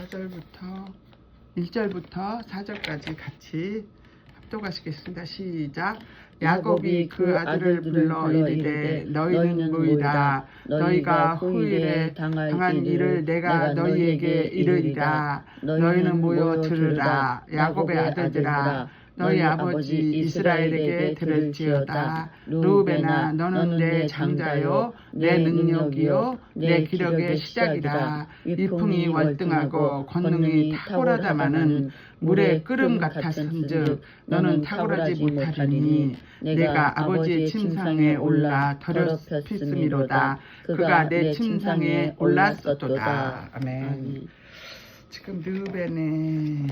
4절부터 1절부터 4절까지 같이 합독하시겠습니다. 시작. 야곱이 그 아들을 불러 이르되 너희는 모이라. 너희가 후일에 당한 일을 내가 너희에게 이르리라. 너희는 모여 들으라. 야곱의 아들들아, 너희 아버지 이스라엘에게 들을지어다. 르우벤아, 너는 내 장자요, 내 능력이요, 내 기력의 시작이라. 위풍이 월등하고 권능이 탁월하다마는 물의 끓음 같았은즉 너는 탁월하지 못하리니 내가 아버지의 침상에 올라 더럽혔음이로다. 그가 내 침상에 올랐었도다. 아멘. 지금 르우벤의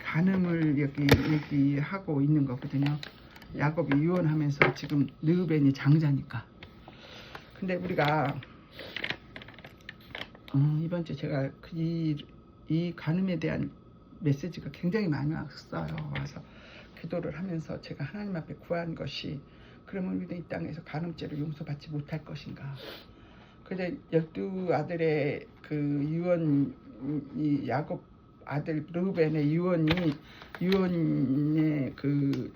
간음을 얘기하고 있는 거거든요. 야곱이 유언하면서 지금 르우벤이 장자니까. 근데 우리가 이번 주 제가 이 간음에 대한 메시지가 굉장히 많이 왔어요. 와서 기도를 하면서 제가 하나님 앞에 구한 것이, 그러면 우리는 이 땅에서 간음죄를 용서받지 못할 것인가. 그래서 12아들의 그 유언, 이 야곱 아들 르우벤의 유언의 그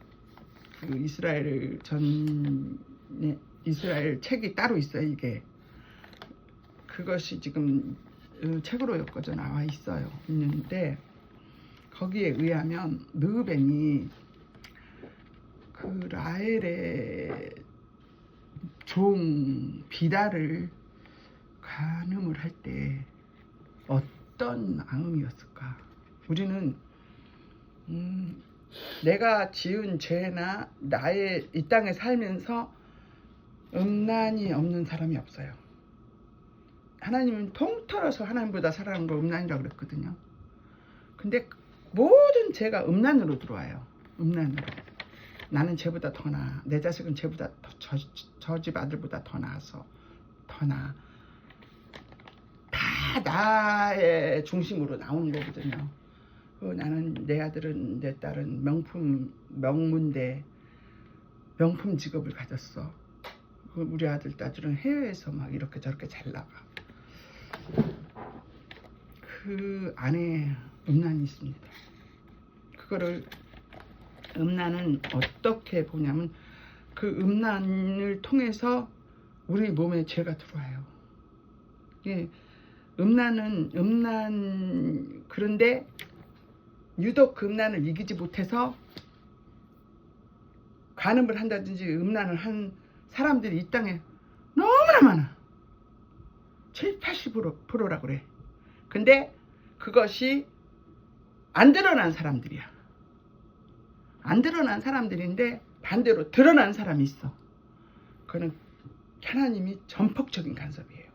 이스라엘 책이 따로 있어요. 이게 그것이 지금 책으로 엮어져 나와 있는데 거기에 의하면 르우벤이 그 라헬의 종 비달을 간음을 할 때 어떤 마음이었을까? 우리는 내가 지은 죄나 나의 이 땅에 살면서 음란이 없는 사람이 없어요. 하나님은 통틀어서 하나님보다 사랑하는 걸 음란이라고 그랬거든요. 근데 모든 죄가 음란으로 들어와요. 음란으로. 나는 죄보다 더 나아. 내 자식은 죄보다 저 집 아들보다 더 나아서 더 나아. 다 나의 중심으로 나오는 거거든요. 나는 내 아들은 내 딸은 명문대 명품 직업을 가졌어. 우리 아들 딸들은 해외에서 막 이렇게 저렇게 잘 나가. 그 안에 음란이 있습니다. 그거를 음란은 어떻게 보냐면 그 음란을 통해서 우리 몸에 죄가 들어와요. 예, 그런데 유독 그 음란을 이기지 못해서 간음을 한다든지 음란을 한 사람들이 이 땅에 너무나 많아. 70~80%라 그래. 근데 그것이 안 드러난 사람들이야. 안 드러난 사람들인데 반대로 드러난 사람이 있어. 그거는 하나님이 전폭적인 간섭이에요.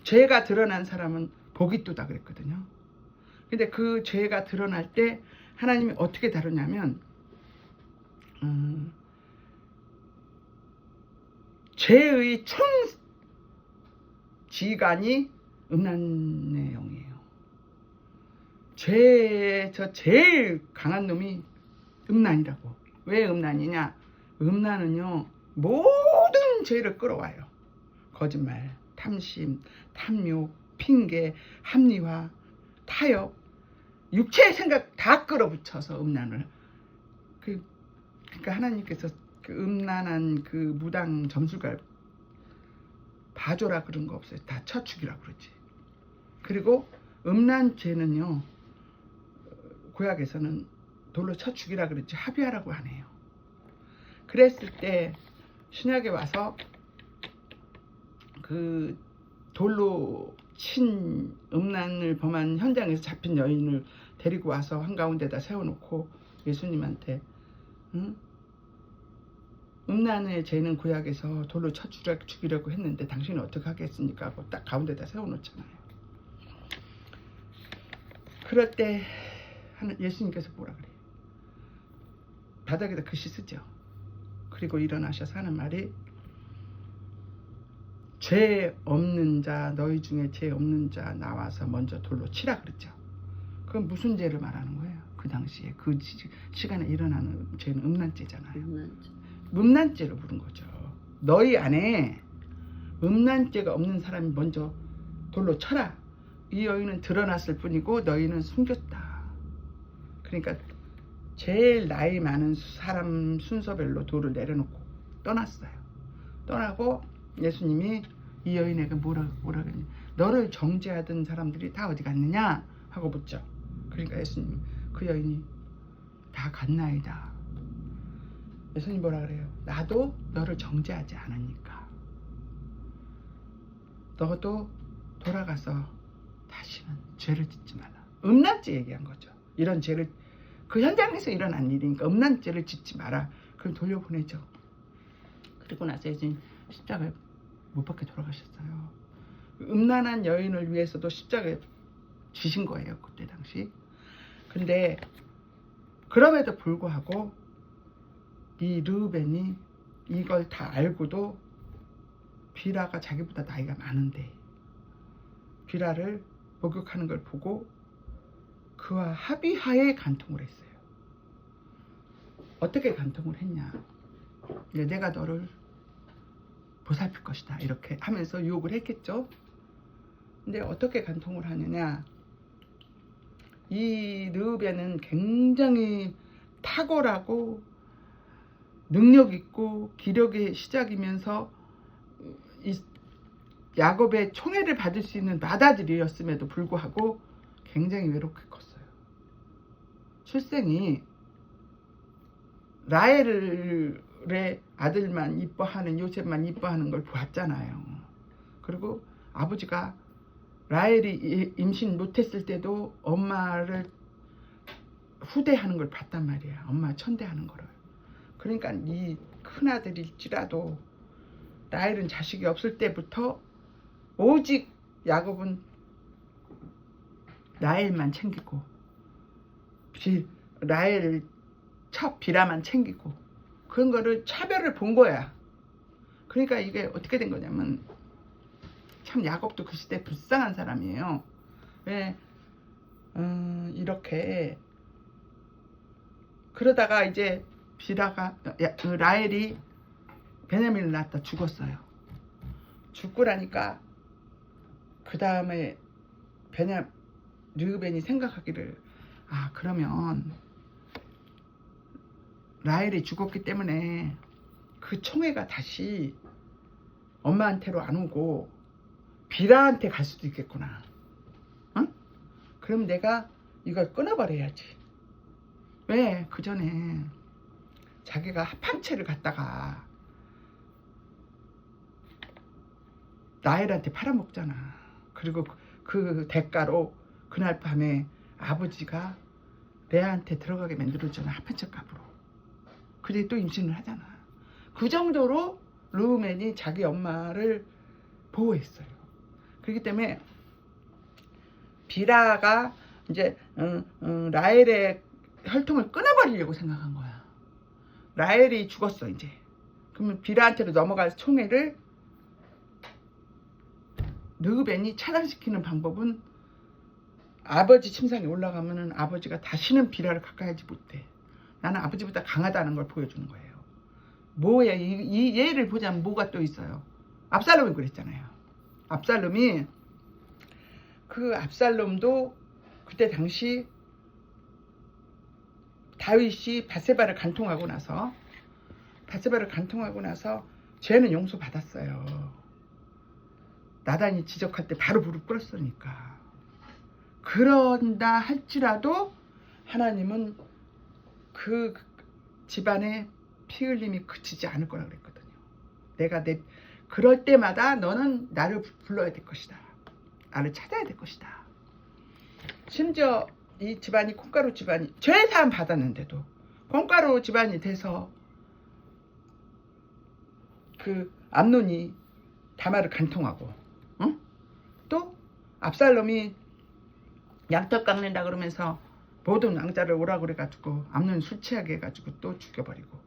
죄가 드러난 사람은 복이 있도다 그랬거든요. 근데 그 죄가 드러날 때 하나님이 어떻게 다루냐면 죄의 총 지간이 음란의 영이에요. 죄에서 제일 강한 놈이 음란이라고. 왜 음란이냐? 음란은요 모든 죄를 끌어와요. 거짓말, 탐심, 탐욕, 핑계, 합리화, 타협, 육체의 생각 다 끌어붙여서 음란을. 그러니까 하나님께서 그 음란한 그 무당 점술가 봐줘라 그런 거 없어요. 다 쳐 죽이라 그러지. 그리고 음란죄는요 구약에서는 돌로 쳐 죽이라 그러지 합의하라고 안 해요. 그랬을 때 신약에 와서 그 돌로 친 음란을 범한 현장에서 잡힌 여인을 데리고 와서 한가운데다 세워놓고 예수님한테 음란의 죄는 구약에서 돌로 쳐 죽이려고 했는데 당신은 어떻게 하겠습니까? 하고 딱 가운데다 세워놓잖아요. 그럴 때 예수님께서 뭐라 그래요? 바닥에다 글씨 쓰죠. 그리고 일어나셔서 하는 말이 죄 없는 자, 너희 중에 죄 없는 자 나와서 먼저 돌로 치라 그랬죠. 그건 무슨 죄를 말하는 거예요? 그 당시에 그 시간에 일어나는 죄는 음란죄잖아요. 음란죄로 부른 거죠. 너희 안에 음란죄가 없는 사람이 먼저 돌로 쳐라. 이 여인은 드러났을 뿐이고 너희는 숨겼다. 그러니까 제일 나이 많은 사람 순서별로 돌을 내려놓고 떠났어요. 떠나고 예수님이 이 여인에게 뭐라 그랬냐, 너를 정죄하던 사람들이 다 어디 갔느냐 하고 묻죠. 그러니까 예수님, 그 여인이 다 갔나이다. 예수님 뭐라 그래요? 나도 너를 정죄하지 않으니까 너도 돌아가서 다시는 죄를 짓지 말라. 음란죄 얘기한 거죠. 이런 죄를, 그 현장에서 일어난 일이니까 음란죄를 짓지 마라. 그럼 돌려보내죠. 그리고 나서 예수님 십자가에 못 박혀 돌아가셨어요. 음란한 여인을 위해서도 십자가에 지신 거예요, 그때 당시. 근데 그럼에도 불구하고 이 르우벤이 이걸 다 알고도 비라가 자기보다 나이가 많은데 비라를 목욕하는 걸 보고 그와 합의하에 간통을 했어요. 어떻게 간통을 했냐, 내가 너를 보살필 것이다 이렇게 하면서 유혹을 했겠죠. 근데 어떻게 간통을 하느냐, 이 르우벤은 굉장히 탁월하고 능력 있고 기력의 시작이면서 이 야곱의 총애를 받을 수 있는 맏아들이었음에도 불구하고 굉장히 외롭게 컸어요. 출생이 라헬의 아들만 이뻐하는, 요셉만 이뻐하는 걸 보았잖아요. 그리고 아버지가 라헬이 임신 못했을 때도 엄마를 후대하는 걸 봤단 말이야. 엄마 천대하는 거를. 그러니까 이 큰아들일지라도 라헬은 자식이 없을 때부터 오직 야곱은 라헬만 챙기고 라헬을 첫 비라만 챙기고 그런 거를 차별을 본 거야. 그러니까 이게 어떻게 된 거냐면, 참 야곱도 그 시대 불쌍한 사람이에요. 왜 이렇게 그러다가 이제 비라가 라헬이 베냐민을 낳았다 죽었어요. 죽고 나니까 그 다음에 르우벤이 생각하기를, 그러면 라헬이 죽었기 때문에 그 총애가 다시 엄마한테로 안 오고 비라한테 갈 수도 있겠구나. 응? 그럼 내가 이걸 끊어버려야지. 왜? 그 전에 자기가 합한채를 갖다가 라헬한테 팔아먹잖아. 그리고 그 대가로 그날 밤에 아버지가 레아한테 들어가게 만들어주잖아, 합한채 값으로. 그래 또 임신을 하잖아. 그 정도로 르우벤이 자기 엄마를 보호했어요. 그렇기 때문에 비라가 이제 라헬의 혈통을 끊어버리려고 생각한 거야. 라헬이 죽었어 이제. 그러면 비라한테로 넘어갈 총애를 르우벤이 차단시키는 방법은, 아버지 침상에 올라가면은 아버지가 다시는 비라를 가까이 하지 못해. 나는 아버지보다 강하다는 걸 보여주는 거예요. 뭐야, 이 예를 보자면 뭐가 또 있어요. 압살롬이 그랬잖아요. 압살롬도 그때 당시 다윗이 밧세바를 간통하고 나서 죄는 용서받았어요. 나단이 지적할 때 바로 무릎 꿇었으니까. 그런다 할지라도 하나님은 그 집안의 피 흘림이 그치지 않을 거라 그랬거든요. 그럴 때마다 너는 나를 불러야 될 것이다. 나를 찾아야 될 것이다. 심지어 이 집안이 콩가루 집안이 죄사함 받았는데도 콩가루 집안이 돼서 그 암논이 다말을 간통하고, 응? 또 압살롬이 양털 깎는다 그러면서 모든 왕자를 오라고 그래가지고 암논 술 취하게 해가지고 또 죽여버리고,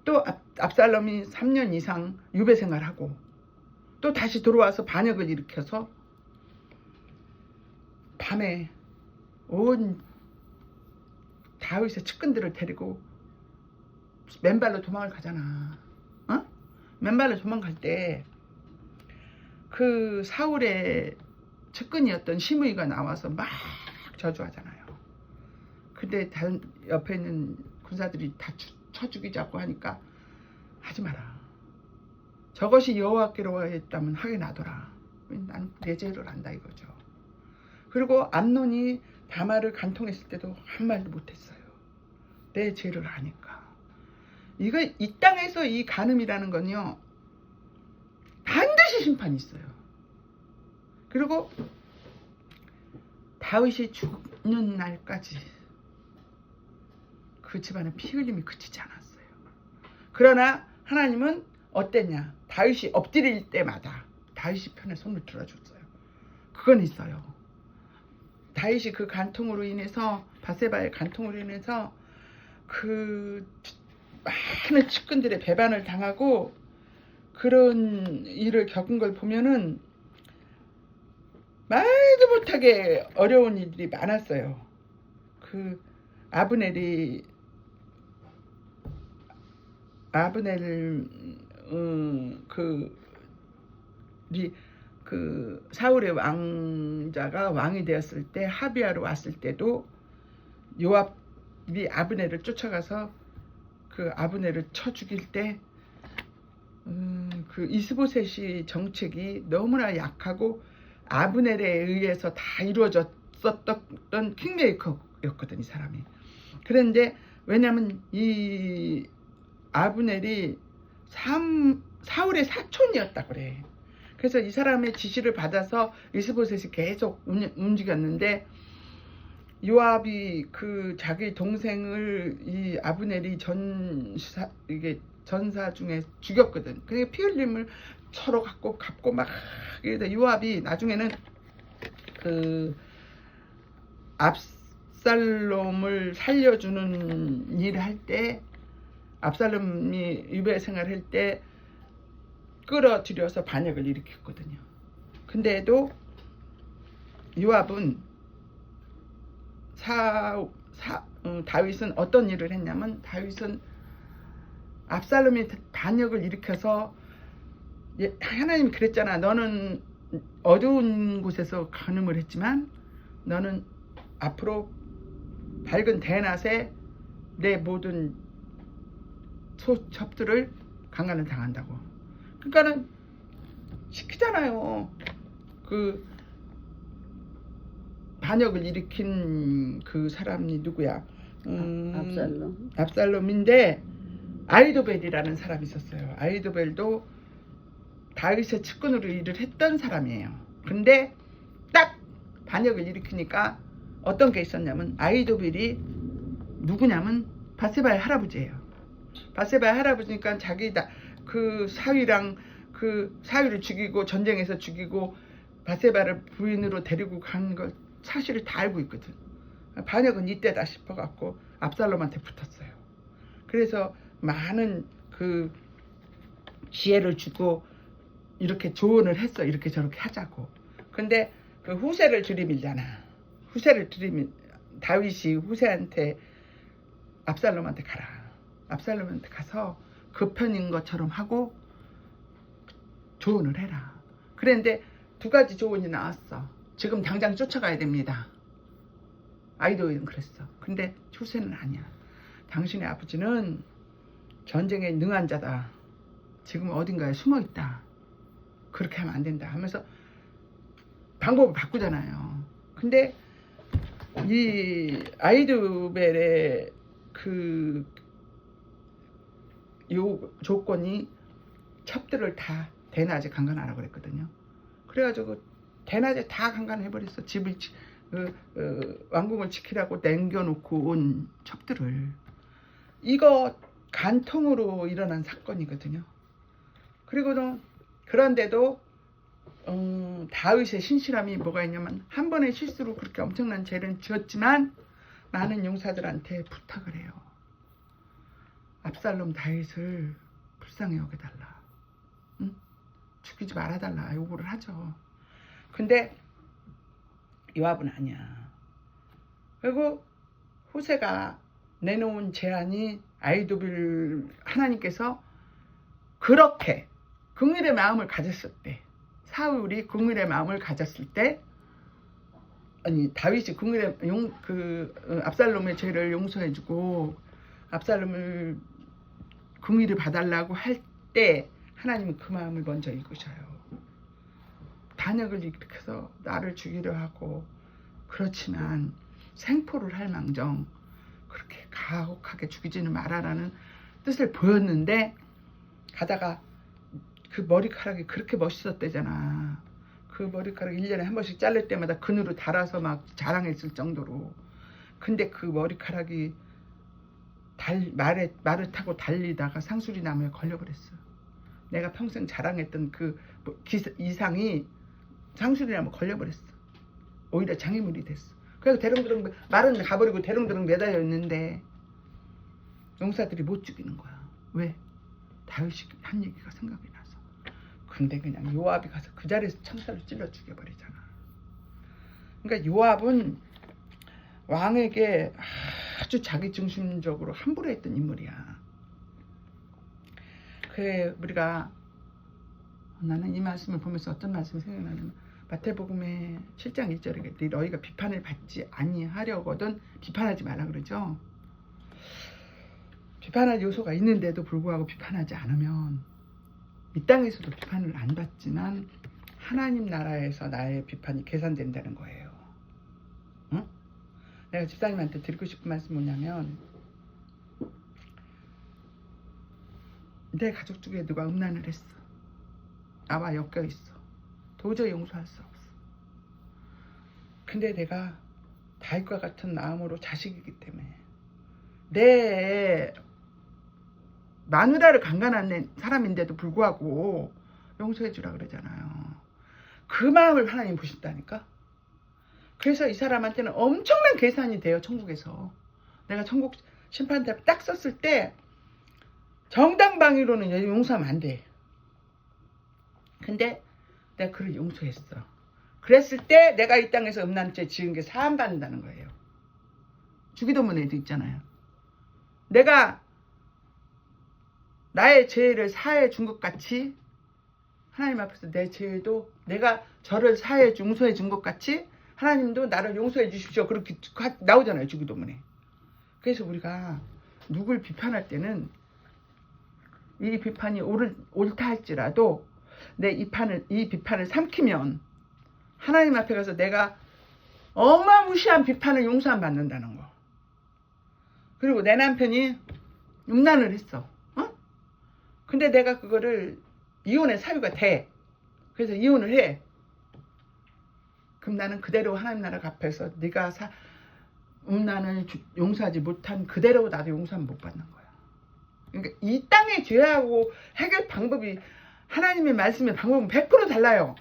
또 압살롬이 3년 이상 유배 생활하고 또 다시 들어와서 반역을 일으켜서 밤에 온 다윗의 측근들을 데리고 맨발로 도망을 가잖아. 맨발로 도망갈 때 그 사울의 측근이었던 시므이가 나와서 막 저주하잖아요. 근데 다른 옆에 있는 군사들이 다 쳐 죽이자고 하니까 하지 마라. 저것이 여호와께로 했다면 하게 놔둬라. 나는 내 죄를 안다 이거죠. 그리고 암논이 다말을 간통했을 때도 한 말도 못했어요. 내 죄를 아니까. 이거 이 땅에서 이 간음이라는 건요 반드시 심판이 있어요. 그리고 다윗이 죽는 날까지 그 집안의 피 흘림이 그치지 않았어요. 그러나 하나님은 어땠냐? 다윗이 엎드릴 때마다 다윗이 편에 손을 들어줬어요. 그건 있어요. 다윗이 그 간통으로 인해서 바세바의 간통으로 인해서 그 많은 측근들의 배반을 당하고 그런 일을 겪은 걸 보면은 말도 못하게 어려운 일들이 많았어요. 그 아브넬 그 사울의 왕자가 왕이 되었을 때 하비아로 왔을 때도 요압이 아브넬을 쫓아가서 그 아브넬을 쳐 죽일 때 그 이스보셋이 정책이 너무나 약하고 아브넬에 의해서 다 이루어졌었던 킹메이커였거든 이 사람이. 그런데 왜냐면 이 아브넬이 사울의 사촌이었다 그래. 그래서 이 사람의 지시를 받아서 이스보셋이 계속 움직였는데 요압이 그 자기 동생을 이 아브넬이 전사 중에 죽였거든. 그러니까 피 흘림을 서로 갚고 막 이러다 요압이 나중에는 그 압살롬을 살려주는 일을 할 때 압살롬이 유배 생활할 때 끌어들여서 반역을 일으켰거든요. 근데도 요압은 다윗은 어떤 일을 했냐면 다윗은 압살롬이 반역을 일으켜서 하나님이 그랬잖아. 너는 어두운 곳에서 간음을 했지만 너는 앞으로 밝은 대낮에 내 모든 소첩들을 강간을 당한다고. 그러니까는 시키잖아요. 그 반역을 일으킨 그 사람이 누구야? 압살롬인데 아히도벨이라는 사람이 있었어요. 아히도벨도 다윗의 측근으로 일을 했던 사람이에요. 근데 딱 반역을 일으키니까 어떤 게 있었냐면 아히도벨이 누구냐면 바세바의 할아버지예요. 바세바의 할아버지니까 자기 그 사위랑 그 사위를 죽이고 전쟁에서 죽이고 바세바를 부인으로 데리고 간 걸 사실을 다 알고 있거든. 반역은 이때다 싶어갖고 압살롬한테 붙었어요. 그래서 많은 그 지혜를 주고 이렇게 조언을 했어. 이렇게 저렇게 하자고. 근데 그 후세를 들이밀잖아. 다윗이 후세한테 압살롬한테 가라. 압살롬한테 가서 그 편인 것처럼 하고 조언을 해라. 그런데 두 가지 조언이 나왔어. 지금 당장 쫓아가야 됩니다. 아히도벨은 그랬어. 근데 후세는 아니야. 당신의 아버지는 전쟁에 능한 자다. 지금 어딘가에 숨어있다. 그렇게 하면 안 된다 하면서 방법을 바꾸잖아요. 근데 이 아히도벨의 그 조건이 첩들을 다 대낮에 강간하라고 그랬거든요. 그래가지고 대낮에 다 강간해버렸어. 집을 왕궁을 지키라고 남겨놓고 온 첩들을. 이거 간통으로 일어난 사건이거든요. 그리고는 그런데도 다윗의 신실함이 뭐가 있냐면 한 번의 실수로 그렇게 엄청난 죄를 지었지만 많은 용사들한테 부탁을 해요. 압살롬 다윗을 불쌍히 여겨달라. 응? 죽이지 말아달라 요구를 하죠. 근데 요압은 아니야. 그리고 후세가 내놓은 제안이 아히도벨 하나님께서 그렇게 긍휼의 마음을 가졌을 때 사울이 긍휼의 마음을 가졌을 때 아니 다윗이 궁일의 압살롬의 죄를 용서해주고 압살롬을 궁일을 봐달라고 할 때 하나님은 그 마음을 먼저 읽으셔요. 반역을 일으켜서 나를 죽이려 하고 그렇지만 생포를 할 망정 그렇게 가혹하게 죽이지는 말아라는 뜻을 보였는데 가다가 그 머리카락이 그렇게 멋있었대잖아. 그 머리카락 1년에 한 번씩 자를 때마다 그늘을 달아서 막 자랑했을 정도로. 근데 그 머리카락이 말을 타고 달리다가 상수리 나무에 걸려버렸어. 내가 평생 자랑했던 그 이상이 상수리 나무에 걸려버렸어. 오히려 장애물이 됐어. 그래서 대롱대롱 말은 가버리고 대롱대롱 매달려 있는데 용사들이 못 죽이는 거야. 왜? 다윗이 한 얘기가 생각이 나서. 근데 그냥 요압이 가서 그 자리에서 창살을 찔러 죽여버리잖아. 그러니까 요압은 왕에게 아주 자기중심적으로 함부로 했던 인물이야. 그래 우리가 나는 이 말씀을 보면서 어떤 말씀이 생각나냐면 마태복음의 7장 1절에 너희가 비판을 받지 아니하려거든 비판하지 말라 그러죠. 비판할 요소가 있는데도 불구하고 비판하지 않으면 이 땅에서도 비판을 안 받지만 하나님 나라에서 나의 비판이 계산된다는 거예요. 응? 내가 집사님한테 드리고 싶은 말씀 뭐냐면 내 가족 중에 누가 음란을 했어. 나와 엮여 있어. 도저히 용서할 수 없어. 근데 내가 다윗과 같은 마음으로 자식이기 때문에 내 마누라를 강간한 사람인데도 불구하고 용서해 주라 그러잖아요. 그 마음을 하나님 보신다니까. 그래서 이 사람한테는 엄청난 계산이 돼요. 천국에서. 내가 천국 심판대 딱 썼을 때 정당방위로는 용서하면 안 돼. 근데 내가 그를 용서했어. 그랬을 때 내가 이 땅에서 음란죄 지은 게 사함받는다는 거예요. 주기도문 애도 있잖아요. 내가 나의 죄를 사해 준 것 같이 하나님 앞에서 내 죄도 내가 저를 사해 용서해 준 것 같이 하나님도 나를 용서해 주십시오. 그렇게 나오잖아요. 주기도문에. 그래서 우리가 누굴 비판할 때는 이 비판이 옳다 할지라도 내 이 비판을 삼키면 하나님 앞에 가서 내가 어마무시한 비판을 용서 안 받는다는 거. 그리고 내 남편이 음란을 했어. 근데 내가 그거를 이혼의 사유가 돼. 그래서 이혼을 해. 그럼 나는 그대로 하나님 나라 앞에서 네가 음란을 용서하지 못한 그대로 나도 용서는 못 받는 거야. 그러니까 이 땅의 죄하고 해결 방법이 하나님의 말씀의 방법은 100% 달라요.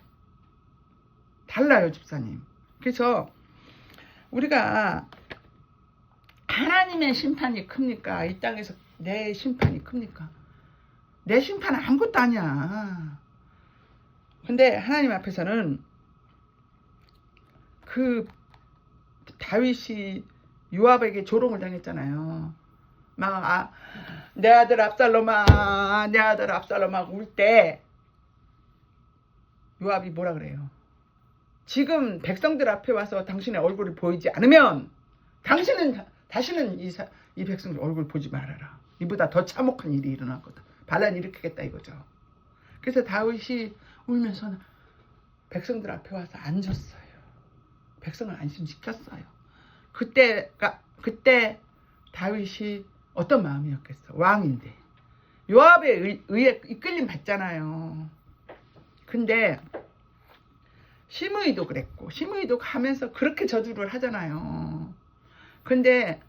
달라요, 집사님. 그래서 우리가 하나님의 심판이 큽니까? 이 땅에서 내 심판이 큽니까? 내 심판은 아무것도 아니야. 근데 하나님 앞에서는 그 다윗이 요압에게 조롱을 당했잖아요. 막 내 아들 압살롬아 내 아들 압살롬아 울 때 요압이 뭐라 그래요? 지금 백성들 앞에 와서 당신의 얼굴이 보이지 않으면 당신은 다시는 이 백성들 얼굴 보지 말아라. 이보다 더 참혹한 일이 일어날 거다. 반란 일으키겠다 이거죠. 그래서 다윗이 울면서 백성들 앞에 와서 앉았어요. 백성을 안심시켰어요. 그때 다윗이 어떤 마음이었겠어? 왕인데 요압에 의해 이끌림 받잖아요. 근데 시므이도 그랬고 시므이도 가면서 그렇게 저주를 하잖아요. 근데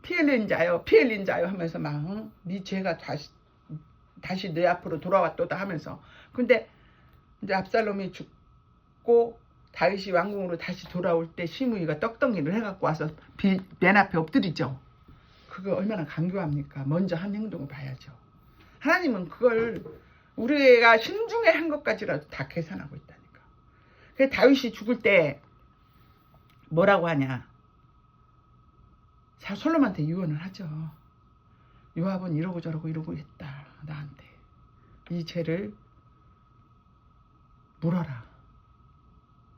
피 흘린 자요 하면서 막 네 죄가 다시 내 앞으로 돌아왔도다 하면서 근데 이제 압살롬이 죽고 다윗이 왕궁으로 다시 돌아올 때 시므이가 떡덩이를 해갖고 와서 맨 앞에 엎드리죠. 그거 얼마나 간교합니까? 먼저 한 행동을 봐야죠. 하나님은 그걸 우리가 신중에 한 것까지라도 다 계산하고 있다니까. 그래서 다윗이 죽을 때 뭐라고 하냐? 솔로몬한테 유언을 하죠. 요압은 이러고 저러고 이러고 했다. 나한테. 이 죄를 물어라.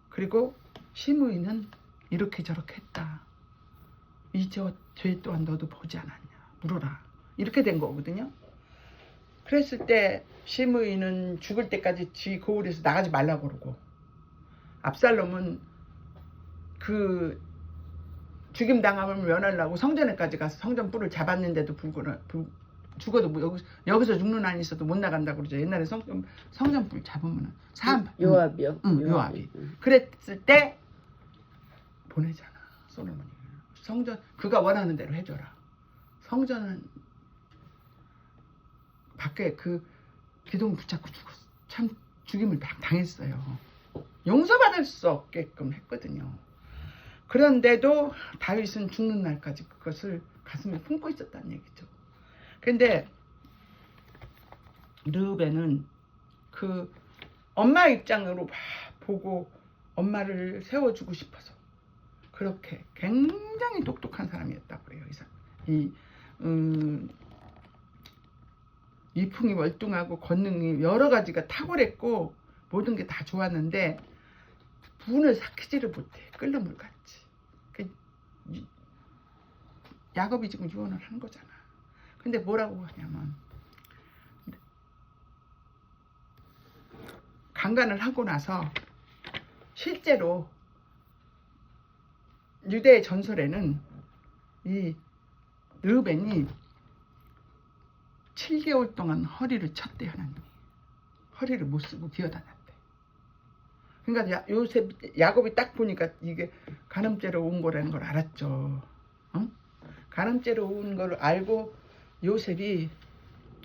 그리고 시므이는 이렇게 저렇게 했다. 이 죄 또한 너도 보지 않았냐. 물어라. 이렇게 된 거거든요. 그랬을 때 시므이는 죽을 때까지 지 고을에서 나가지 말라고 그러고, 압살롬은 그 죽임 당함을 면하려고 성전에까지 가서 성전 뿔을 잡았는데도 죽어도 뭐 여기서 죽는 한이 있어도 못 나간다고 그러죠. 옛날에 성전 뿔 잡으면 요압이요. 요압이. 그랬을 때 보내잖아 솔로몬이. 성전 그가 원하는 대로 해줘라. 성전은 밖에 그 기둥 붙잡고 죽었어. 참 죽임을 당했어요. 용서받을 수 없게끔 했거든요. 그런데도 다윗은 죽는 날까지 그것을 가슴에 품고 있었다는 얘기죠. 근데 르우벤은 그 엄마 입장으로 보고 엄마를 세워주고 싶어서 그렇게 굉장히 똑똑한 사람이었다고 그래요. 이풍이 월등하고 권능이 여러 가지가 탁월했고 모든 게 다 좋았는데 분을 삭히지를 못해. 끓는 물같이. 야곱이 지금 유언을 한 거잖아. 근데 뭐라고 하냐면 강간을 하고 나서 실제로 유대 전설에는 이 르우벤이 7개월 동안 허리를 쳤대. 하나님이 허리를 못 쓰고 기어다녔대. 그러니까 야곱이 딱 보니까 이게 간음죄로 온 거라는 걸 알았죠. 어? 간음죄로 온 걸 알고 요셉이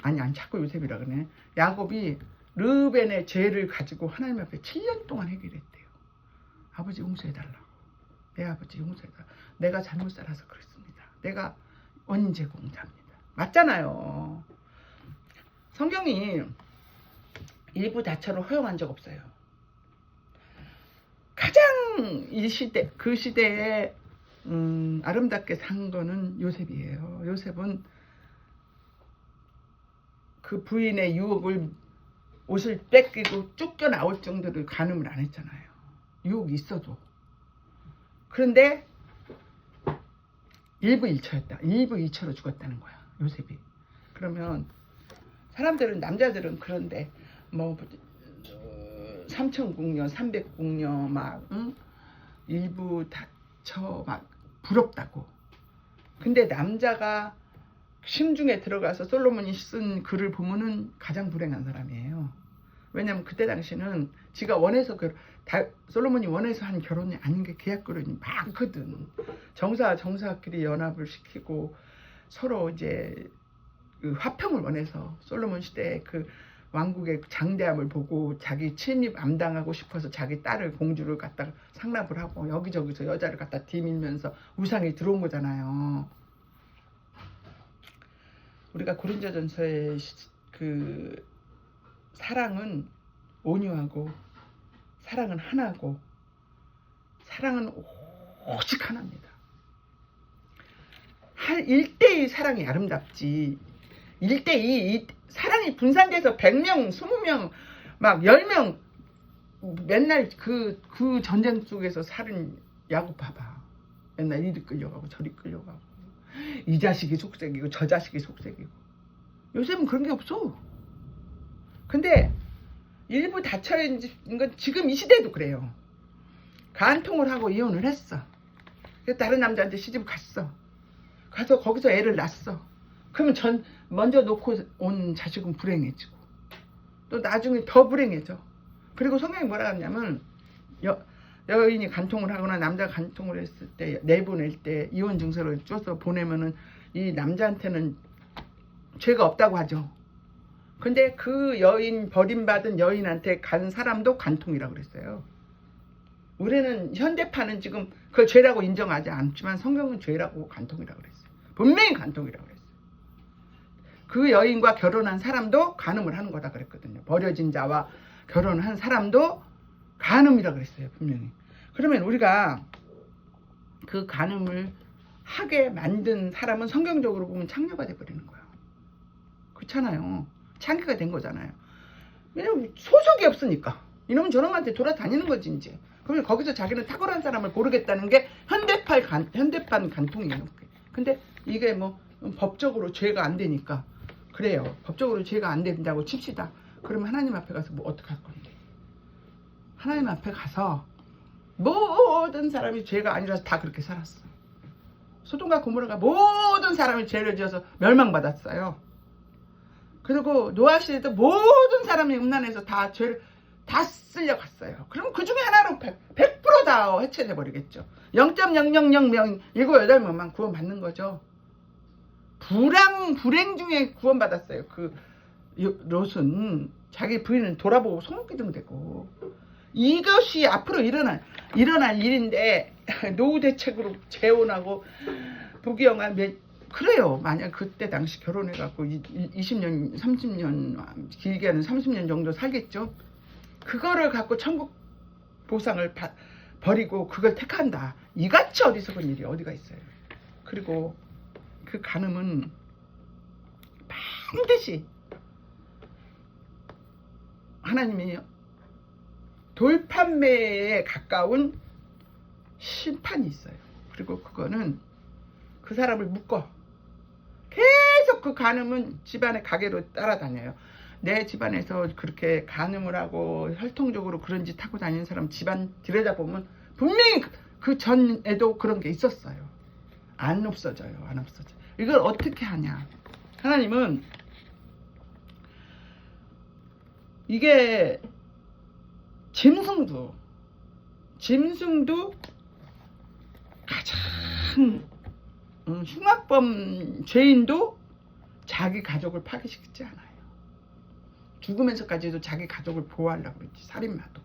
아니 자꾸 요셉이라 그러네. 야곱이 르우벤의 죄를 가지고 하나님 앞에 7년 동안 해결했대요. 아버지 용서해달라고. 내 아버지 용서해달라고. 내가 잘못 살아서 그랬습니다. 내가 원인 제공자입니다. 맞잖아요. 성경이 일부 다처를 허용한 적 없어요. 가장 이 시대 그 시대에 아름답게 산 거는 요셉이에요. 요셉은 그 부인의 유혹을 옷을 뺏기고 쫓겨 나올 정도로 간음을 안 했잖아요. 유혹이 있어도. 그런데 일부일처였다. 일부일처로 죽었다는 거야. 요셉이. 그러면 사람들은 남자들은 그런데 뭐 3천궁녀 300궁녀 막 일부 다처 막 부럽다고. 근데 남자가 심중에 들어가서 솔로몬이 쓴 글을 보면은 가장 불행한 사람이에요. 왜냐면 그때 당시는 지가 원해서 솔로몬이 원해서 한 결혼이 아닌 게 계약 결혼이 많거든. 정사끼리 연합을 시키고 서로 이제 그 화평을 원해서 솔로몬 시대에 그 왕국의 장대함을 보고 자기 침입 암당하고 싶어서 자기 딸을 공주를 갖다가 상납을 하고 여기저기서 여자를 갖다 뒤밀면서 우상이 들어온 거잖아요. 우리가 고린도전서의 그 사랑은 온유하고 사랑은 하나고 사랑은 오직 하나입니다. 1대1 사랑이 아름답지 1대2 사랑이 분산돼서 100명 20명 막 10명 맨날 그 전쟁 속에서 살은 야곱 봐봐. 맨날 이리 끌려가고 저리 끌려가고 이 자식이 속색이고 저 자식이 속색이고. 요새는 그런 게 없어. 근데 일부 닫혀있는 건 지금 이 시대도 그래요. 간통을 하고 이혼을 했어. 그래서 다른 남자한테 시집 갔어. 가서 거기서 애를 낳았어. 그러면 먼저 놓고 온 자식은 불행해지고 또 나중에 더 불행해져. 그리고 성경이 뭐라 하냐면 여인이 간통을 하거나 남자가 간통을 했을 때 내보낼 때 이혼 증서를 줘서 보내면은 이 남자한테는 죄가 없다고 하죠. 근데 그 여인 버림받은 여인한테 간 사람도 간통이라고 그랬어요. 우리는 현대파는 지금 그걸 죄라고 인정하지 않지만 성경은 죄라고 간통이라고 그랬어요. 분명히 간통이라고 그랬어요. 그 여인과 결혼한 사람도 간음을 하는 거다 그랬거든요. 버려진 자와 결혼한 사람도 간음이라고 그랬어요. 분명히. 그러면 우리가 그 간음을 하게 만든 사람은 성경적으로 보면 창녀가 돼버리는 거예요. 그렇잖아요. 창기가 된 거잖아요. 왜냐면 소속이 없으니까. 이놈은 저놈한테 돌아다니는 거지 이제. 그러면 거기서 자기는 탁월한 사람을 고르겠다는 게 현대판 간통이에요. 근데 이게 뭐 법적으로 죄가 안 되니까 그래요. 법적으로 죄가 안 된다고 칩시다. 그러면 하나님 앞에 가서 뭐 어떻게 할 건데? 하나님 앞에 가서 모든 사람이 죄가 아니라서 다 그렇게 살았어. 소돔과 고모라가 모든 사람이 죄를 지어서 멸망받았어요. 그리고 노아 시대도 모든 사람이 음란해서 다 죄를 다 쓸려갔어요. 그럼 그 중에 하나는 100%다 해체돼 버리겠죠. 0.000명 7, 8명만 구원받는 거죠. 불행 중에 구원받았어요. 그 롯은 자기 부인을 돌아보고 소문기둥 되고. 이것이 앞으로 일어날 일인데 노후 대책으로 재혼하고 부귀영화 그래요. 만약 그때 당시 결혼해갖고 20년 30년 길게는 30년 정도 살겠죠. 그거를 갖고 천국 보상을 버리고 그걸 택한다. 이같이 어리석은 일이 어디가 있어요. 그리고 그 간음은 반드시 하나님이 돌판매에 가까운 심판이 있어요. 그리고 그거는 그 사람을 묶어. 계속 그 간음은 집안의 가게로 따라다녀요. 내 집안에서 그렇게 간음을 하고 혈통적으로 그런 짓 하고 다니는 사람 집안 들여다보면 분명히 그 전에도 그런 게 있었어요. 안 없어져요. 안 없어져. 이걸 어떻게 하냐. 하나님은 이게 짐승도 가장 흉악범 죄인도 자기 가족을 파괴시키지 않아요. 죽으면서까지도 자기 가족을 보호하려고 그러지. 살인마도.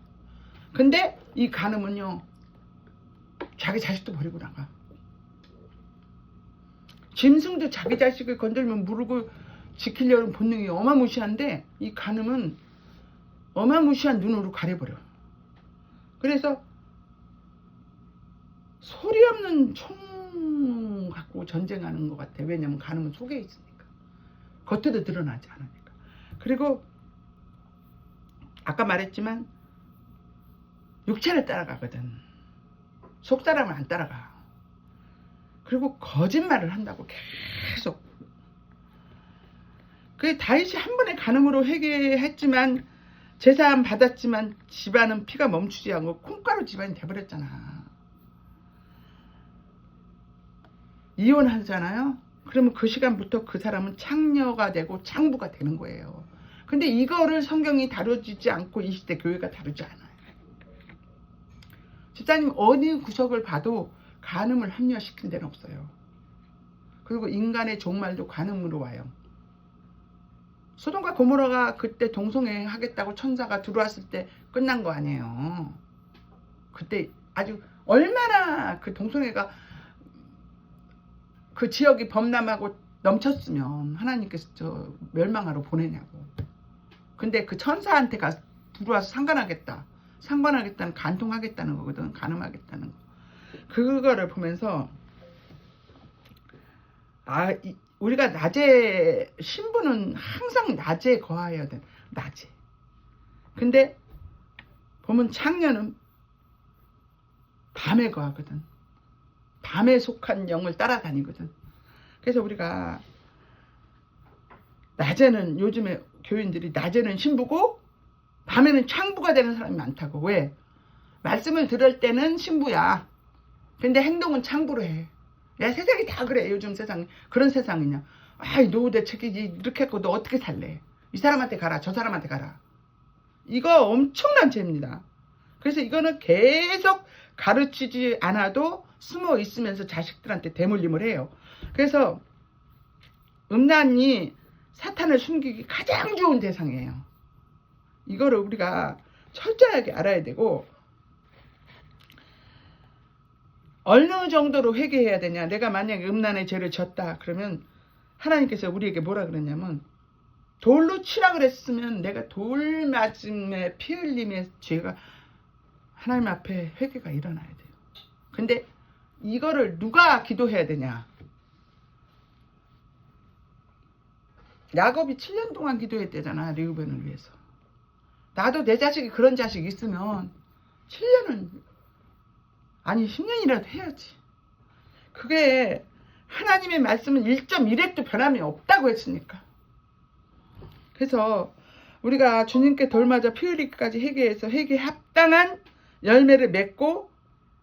근데 이 간음은요 자기 자식도 버리고 나가. 짐승도 자기 자식을 건들면 무르고 지키려는 본능이 어마무시한데 이 간음은 어마무시한 눈으로 가려버려. 그래서 소리 없는 총 갖고 전쟁하는 것 같아. 왜냐면 간음은 속에 있으니까. 겉으로 드러나지 않으니까. 그리고 아까 말했지만 육체를 따라가거든. 속사람을 안 따라가. 그리고 거짓말을 한다고 계속. 그 다윗이 한 번의 간음으로 회개했지만 제사함 받았지만 집안은 피가 멈추지 않고 콩가루 집안이 돼버렸잖아. 이혼하잖아요. 그러면 그 시간부터 그 사람은 창녀가 되고 창부가 되는 거예요. 근데 이거를 성경이 다뤄주지 않고 20대 교회가 다루지 않아요. 집사님 어느 구석을 봐도 간음을 합리화시킨 데는 없어요. 그리고 인간의 종말도 간음으로 와요. 소돔과 고모라가 그때 동성애 하겠다고 천사가 들어왔을 때 끝난 거 아니에요. 그때 아주 얼마나 그 동성애가 그 지역이 범람하고 넘쳤으면 하나님께서 저 멸망하러 보내냐고. 근데 그 천사한테 들어와서 상관하겠다는 간통하겠다는 거거든. 간음하겠다는 거. 그거를 보면서 우리가 낮에 신부는 항상 낮에 거하여야 돼. 낮에. 근데 보면 창녀는 밤에 거하거든. 밤에 속한 영을 따라다니거든. 그래서 우리가 낮에는 요즘에 교인들이 낮에는 신부고 밤에는 창부가 되는 사람이 많다고. 왜? 말씀을 들을 때는 신부야. 근데 행동은 창부로 해. 야, 세상이 다 그래. 요즘 세상 그런 세상이냐. 아이 노후 대책이지. 이렇게 했고 너 어떻게 살래. 이 사람한테 가라. 저 사람한테 가라. 이거 엄청난 죄입니다. 그래서 이거는 계속 가르치지 않아도 숨어 있으면서 자식들한테 대물림을 해요. 그래서 음란이 사탄을 숨기기 가장 좋은 대상이에요. 이거를 우리가 철저하게 알아야 되고, 어느 정도로 회개해야 되냐. 내가 만약에 음란의 죄를 졌다 그러면 하나님께서 우리에게 뭐라 그랬냐면, 돌로 치라 그랬으면 내가 돌 맞음에 피 흘림의 죄가 하나님 앞에 회개가 일어나야 돼요. 근데 이거를 누가 기도해야 되냐. 야곱이 7년 동안 기도했대잖아. 르우벤을 위해서. 나도 내 자식이 그런 자식 있으면 7년은 아니 10년이라도 해야지. 그게 하나님의 말씀은 1.1획도 변함이 없다고 했으니까. 그래서 우리가 주님께 돌맞아 피 흘리기까지 회개해서 회개에 합당한 열매를 맺고,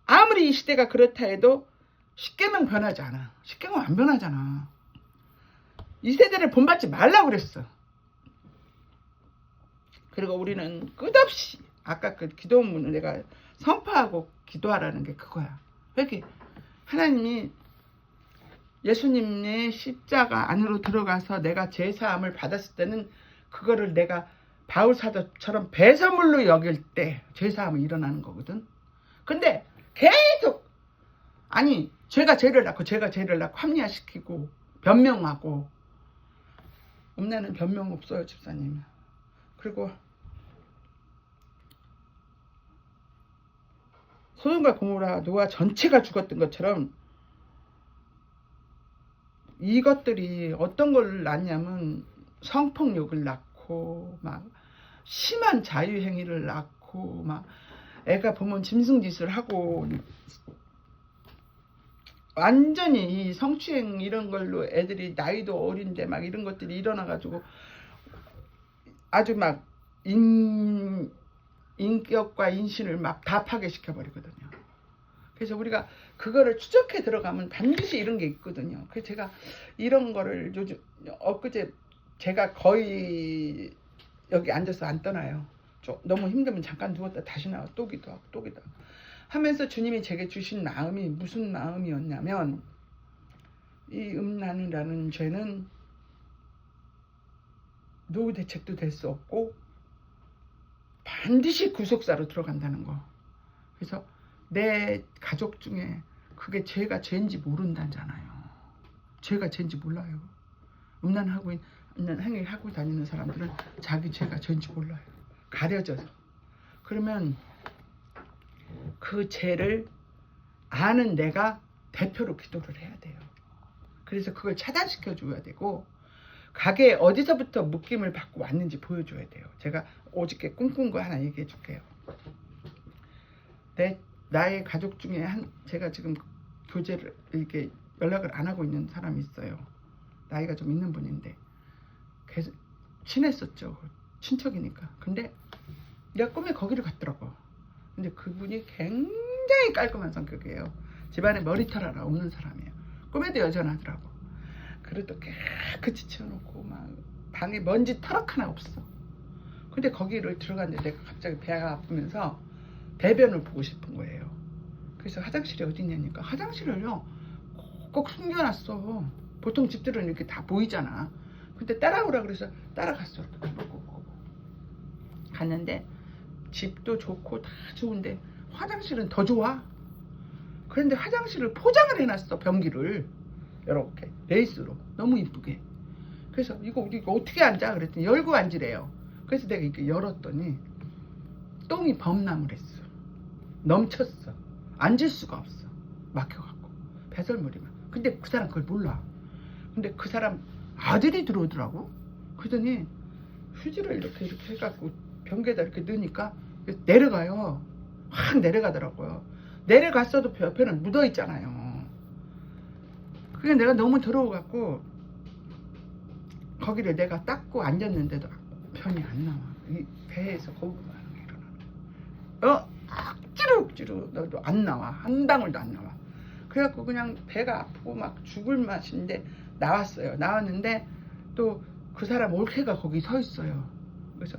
아무리 이 시대가 그렇다 해도 10계명 변하지 않아. 10계명 안 변하잖아. 이 세대를 본받지 말라고 그랬어. 그리고 우리는 끝없이 아까 그 기도문을 내가 선포하고 기도하라는 게 그거야. 회개. 하나님이 예수님의 십자가 안으로 들어가서 내가 제사함을 받았을 때는 그거를 내가 바울 사도처럼 배설물로 여길 때 제사함이 일어나는 거거든. 근데 계속 아니 죄가 죄를 낳고 죄가 죄를 낳고 합리화시키고 변명하고. 음란은 변명 없어요, 집사님. 그리고 소돔과 고모라 노아 전체가 죽었던 것처럼 이것들이 어떤 걸 낳냐면 성폭력을 낳고 막 심한 자유행위를 낳고 막 애가 보면 짐승짓을 하고 완전히 이 성추행 이런 걸로 애들이 나이도 어린데 막 이런 것들이 일어나가지고 아주 막 인격과 인신을 막 다 파괴시켜버리거든요. 그래서 우리가 그거를 추적해 들어가면 반드시 이런 게 있거든요. 그래서 제가 이런 거를 요즘 엊그제 제가 거의 여기 앉아서 안 떠나요. 너무 힘들면 잠깐 누웠다 다시 나와 또 기도하고 또 기도하고 하면서 주님이 제게 주신 마음이 무슨 마음이었냐면, 이 음란이라는 죄는 노후 대책도 될 수 없고 반드시 구속사로 들어간다는 거. 그래서 내 가족 중에 그게 죄가 죄인지 모른다잖아요. 죄가 죄인지 몰라요. 음란하고 행위하고 다니는 사람들은 자기 죄가 죄인지 몰라요. 가려져서. 그러면 그 죄를 아는 내가 대표로 기도를 해야 돼요. 그래서 그걸 차단시켜 줘야 되고, 가게에 어디서부터 묶임을 받고 왔는지 보여줘야 돼요. 제가 어저께 꿈꾼 거 하나 얘기해 줄게요. 나의 가족 중에 제가 지금 교제를 이렇게 연락을 안 하고 있는 사람이 있어요. 나이가 좀 있는 분인데 계속 친했었죠. 친척이니까. 근데 내가 꿈에 거기를 갔더라고. 근데 그분이 굉장히 깔끔한 성격이에요. 집안에 머리털 하나 없는 사람이에요. 꿈에도 여전하더라고. 그래도 깨끗이 치워놓고 막 방에 먼지 터럭 하나 없어. 근데 거기를 들어갔는데 내가 갑자기 배가 아프면서 대변을 보고 싶은 거예요. 그래서 화장실이 어디 있냐니까 화장실을요 꼭 숨겨놨어. 보통 집들은 이렇게 다 보이잖아. 근데 따라오라 그래서 따라갔어. 갔는데 집도 좋고 다 좋은데 화장실은 더 좋아. 그런데 화장실을 포장을 해놨어. 변기를 이렇게 레이스로 너무 이쁘게. 그래서 이거 어떻게 앉아? 그랬더니 열고 앉으래요. 그래서 내가 이렇게 열었더니 똥이 범람을했어. 넘쳤어. 앉을 수가 없어. 막혀갖고 배설물이만. 근데 그 사람 그걸 몰라. 근데 그 사람 아들이 들어오더라고. 그러더니 휴지를 이렇게 해갖고 변기에다 이렇게 넣으니까 내려가요. 확 내려가더라고요. 내려갔어도 옆에는 묻어있잖아요. 그게 내가 너무 더러워갖고 거기를 내가 닦고 앉았는데도 편이 안 나와. 이 배에서 거부가 일어나. 억지로 너도 안 나와. 한 방울도 안 나와. 그래갖고 그냥 배가 아프고 막 죽을 맛인데 나왔어요. 나왔는데 또 그 사람 올케가 거기 서 있어요. 그래서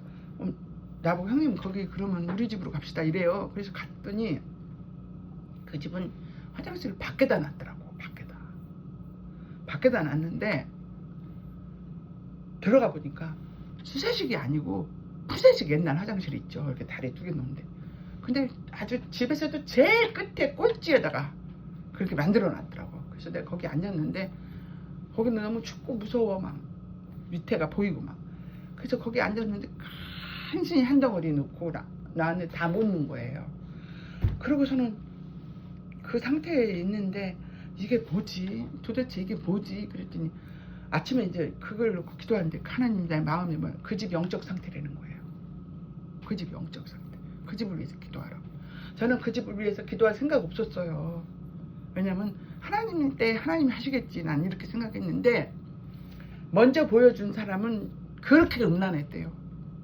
나보고 형님 거기 그러면 우리 집으로 갑시다 이래요. 그래서 갔더니 그 집은 화장실을 밖에다 놨더라고. 밖에다 놨는데 들어가 보니까 수세식이 아니고 푸세식 옛날 화장실 있죠. 이렇게 다리 두 개 놓는데. 근데 아주 집에서도 제일 끝에 꼴찌에다가 그렇게 만들어 놨더라고. 그래서 내가 거기 앉았는데 거기는 너무 춥고 무서워. 막 밑에가 보이고 막. 그래서 거기 앉았는데 간신히 한 덩어리 놓고 나한테 다 못 넣은 거예요. 그러고서는 그 상태에 있는데 이게 뭐지? 도대체 이게 뭐지? 그랬더니 아침에 이제 그걸 놓고 기도하는데 하나님 나의 마음이 뭐야? 그 집 영적 상태라는 거예요. 그 집 영적 상태. 그 집을 위해서 기도하라고. 저는 그 집을 위해서 기도할 생각 없었어요. 왜냐면 하나님 때 하나님이 하시겠지 난 이렇게 생각했는데 먼저 보여준 사람은 그렇게 음란했대요.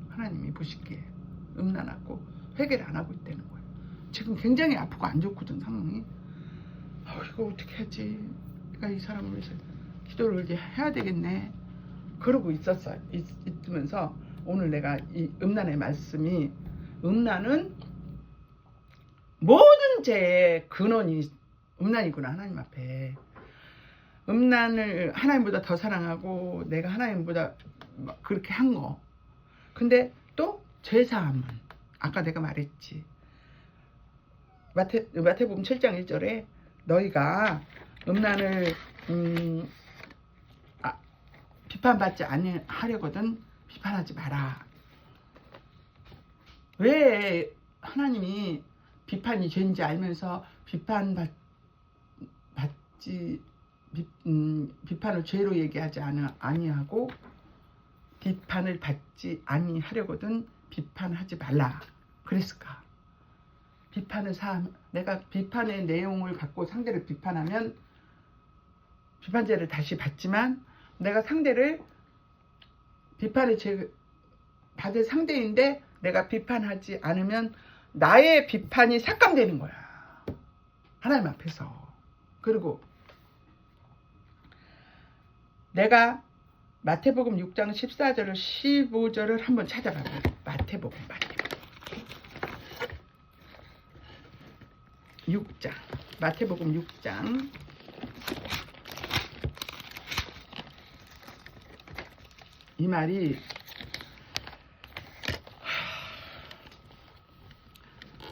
하나님이 보시기에 음란하고 회개를 안 하고 있다는 거예요. 지금 굉장히 아프고 안 좋거든 상황이. 이거 어떻게 하지? 내가 이 사람을 위해서 기도를 이제 해야 되겠네. 그러고 있으면서 오늘 내가 이 음란의 말씀이 음란은 모든 죄의 근원이 음란이구나. 하나님 앞에 음란을 하나님보다 더 사랑하고 내가 하나님보다 그렇게 한 거. 근데 또 죄사함은 아까 내가 말했지. 마태복음 7장 1절에 너희가 음란을 비판받지 아니하려거든 비판하지 마라. 왜 하나님이 비판이 죄인지 알면서 비판을 죄로 얘기하지 아니하고 비판을 받지 아니하려거든 비판하지 말라 그랬을까? 내가 비판의 내용을 갖고 상대를 비판하면 비판죄를 다시 받지만 내가 상대를 받을 상대인데 내가 비판하지 않으면 나의 비판이 삭감되는 거야. 하나님 앞에서. 그리고 내가 마태복음 6장 14절을 15절을 한번 찾아봐요. 마태복음 6장 마태복음 6장 이 말이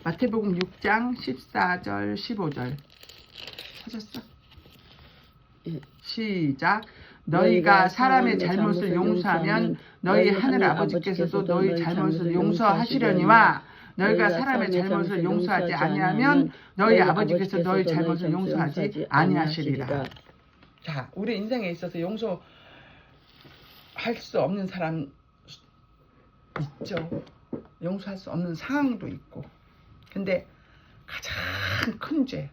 마태복음 6장 14절 15절 찾았어? 시작. 너희가 사람의 잘못을 용서하면 너희 하늘 아버지께서도 너희 잘못을 용서하시려니와 너희가 사람의 잘못을 용서하지 아니하면 너희 아버지께서 너희 잘못을 용서하지 아니하시리라. 자, 우리 인생에 있어서 용서할 수 없는 사람 있죠. 용서할 수 없는 상황도 있고. 근데 가장 큰 죄,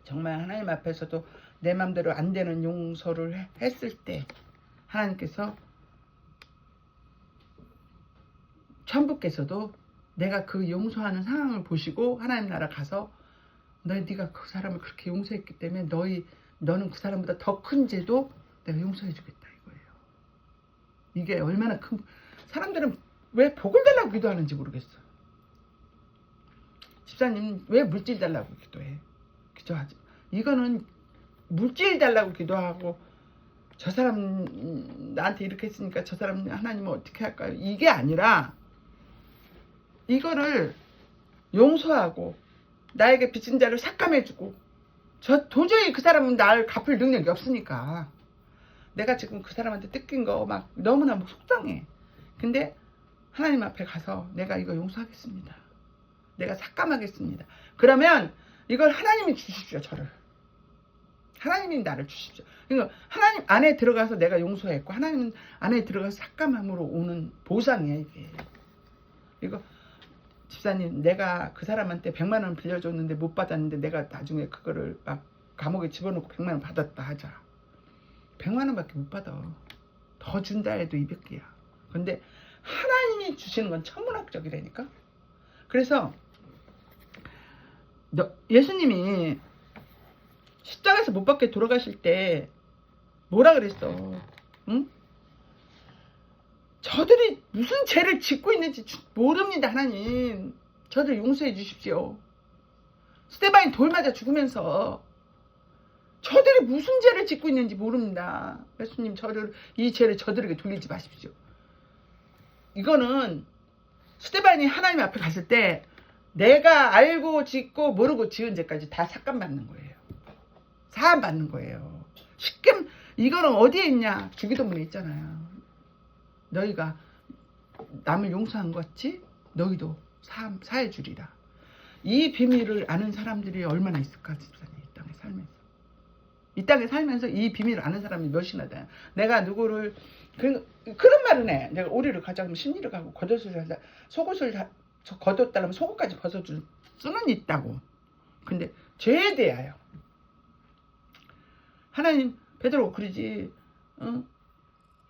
정말 하나님 앞에서도 내 맘대로 안 되는 용서를 했을 때 하나님께서 천부께서도 내가 그 용서하는 상황을 보시고 하나님 나라 가서 네가 그 사람을 그렇게 용서했기 때문에 너는 그 사람보다 더 큰 죄도 내가 용서해 주겠다 이거예요. 이게 얼마나 큰. 사람들은 왜 복을 달라고 기도하는지 모르겠어. 집사님 왜 물질 달라고 기도하지? 이거는 물질 달라고 기도하고 저 사람 나한테 이렇게 했으니까 저 사람 하나님은 어떻게 할까요? 이게 아니라 이거를 용서하고 나에게 빚진 자를 삭감해주고 도저히 그 사람은 나를 갚을 능력이 없으니까 내가 지금 그 사람한테 뜯긴 거 막 너무나 속상해. 근데 하나님 앞에 가서 내가 이거 용서하겠습니다. 내가 삭감하겠습니다. 그러면 이걸 하나님이 주십시오. 저를. 하나님이 나를 주십시오. 그러니까 하나님 안에 들어가서 내가 용서했고 하나님 안에 들어가서 삭감함으로 오는 보상이에요. 이게. 이거 집사님 내가 그 사람한테 100만 원 빌려줬는데 못 받았는데 내가 나중에 그거를 막 감옥에 집어넣고 100만 원 받았다 하자. 100만 원밖에 못 받아. 더 준다 해도 200개야. 근데 하나님이 주시는 건 천문학적이라니까. 그래서 예수님이 십자가에서 못 박혀 돌아가실 때 뭐라 그랬어? 응? 저들이 무슨 죄를 짓고 있는지 모릅니다. 하나님 저들 용서해 주십시오. 스데반이 돌 맞아 죽으면서 저들이 무슨 죄를 짓고 있는지 모릅니다. 예수님 이 죄를 저들에게 돌리지 마십시오. 이거는 스데반이 하나님 앞에 갔을 때 내가 알고 짓고 모르고 지은 죄까지 다 삭감받는 거예요. 사함받는 거예요. 쉽게 이거는 어디에 있냐? 주기도문에 있잖아요. 너희가 남을 용서한 것 같이 너희도 사해 주리라. 이 비밀을 아는 사람들이 얼마나 있을까 집사님 이 땅에 살면서. 이 땅에 살면서 이 비밀을 아는 사람이 몇이나 돼. 내가 누구를 그런 말은 해. 내가 오리를 가져가면 심리를 가고 겉옷을 사자 속옷을 겉옷달라면 속옷까지 벗어줄 수는 있다고. 근데 죄에 대하여 하나님 베드로 그러지.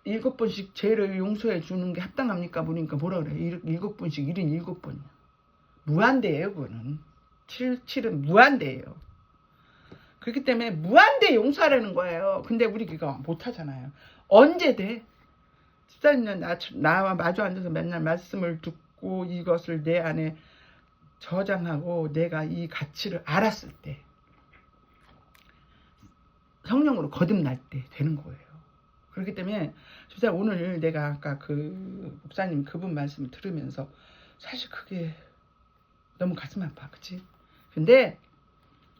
7번씩 죄를 용서해 주는 게 합당합니까? 보니까 뭐라 그래? 7번씩 1인 7번이야. 무한대예요. 그거는 7은 무한대예요. 그렇기 때문에 무한대 용서하라는 거예요. 근데 우리 그거 못하잖아요. 언제 돼? 집사님은 나와 마주 앉아서 맨날 말씀을 듣고 이것을 내 안에 저장하고 내가 이 가치를 알았을 때 성령으로 거듭날 때 되는 거예요. 그렇기 때문에 진짜 오늘 내가 아까 그 목사님 그분 말씀을 들으면서 사실 그게 너무 가슴 아파. 그치? 근데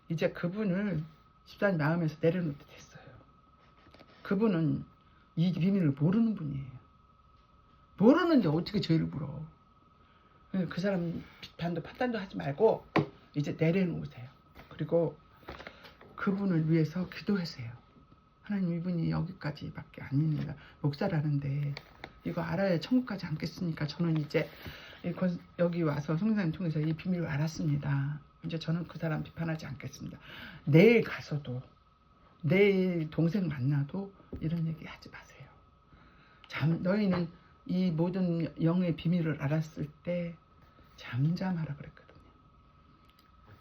이제 그분을 집사님 마음에서 내려놓게 됐어요. 그분은 이 비밀을 모르는 분이에요. 모르는데 어떻게 죄를 물어. 그 사람 비판도 판단도 하지 말고 이제 내려놓으세요. 그리고 그분을 위해서 기도하세요. 하나님 이분이 여기까지밖에 아닙니다. 목사라는데 이거 알아야 천국까지 앉겠으니까 저는 이제 여기 와서 성장님 통해서 이 비밀을 알았습니다. 이제 저는 그 사람 비판하지 않겠습니다. 내일 가서도 내일 동생 만나도 이런 얘기 하지 마세요. 너희는 이 모든 영의 비밀을 알았을 때 잠잠하라 그랬거든요.